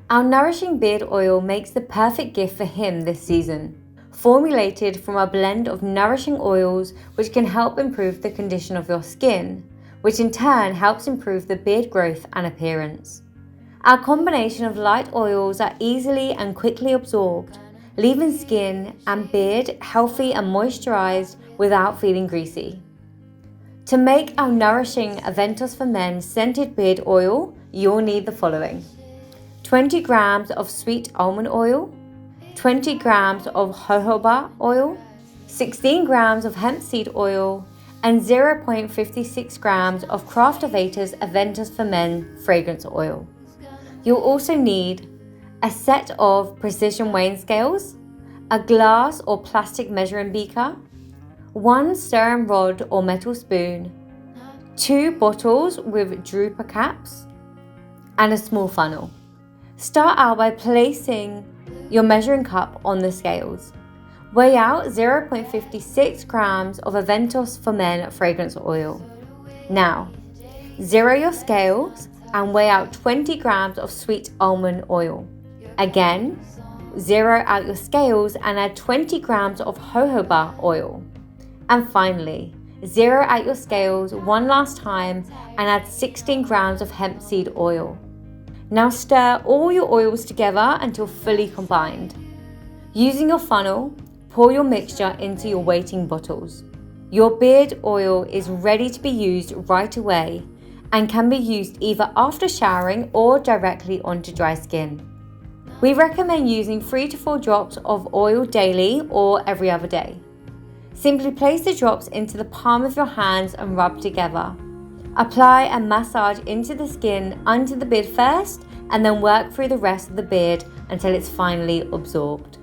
Our nourishing beard oil makes the perfect gift for him this season. Formulated from a blend of nourishing oils which can help improve the condition of your skin, which in turn helps improve the beard growth and appearance. Our combination of light oils are easily and quickly absorbed, leaving skin and beard healthy and moisturized without feeling greasy. To make our nourishing Aventus for Men scented beard oil, you'll need the following: 20 grams of sweet almond oil, 20 grams of jojoba oil, 16 grams of hemp seed oil, and 0.56 grams of Craftovators Aventus for Men fragrance oil. You'll also need a set of precision weighing scales, a glass or plastic measuring beaker, one stirring rod or metal spoon, 2 bottles with drooper caps, and a small funnel. Start out by placing your measuring cup on the scales. Weigh out 0.56 grams of Aventus for Men fragrance oil. Now, zero your scales and weigh out 20 grams of sweet almond oil. Again, zero out your scales and add 20 grams of jojoba oil. And finally, zero out your scales one last time and add 16 grams of hemp seed oil. Now stir all your oils together until fully combined. Using your funnel, pour your mixture into your waiting bottles. Your beard oil is ready to be used right away and can be used either after showering or directly onto dry skin. We recommend using 3 to 4 drops of oil daily or every other day. Simply place the drops into the palm of your hands and rub together. Apply and massage into the skin under the beard first, and then work through the rest of the beard until it's finally absorbed.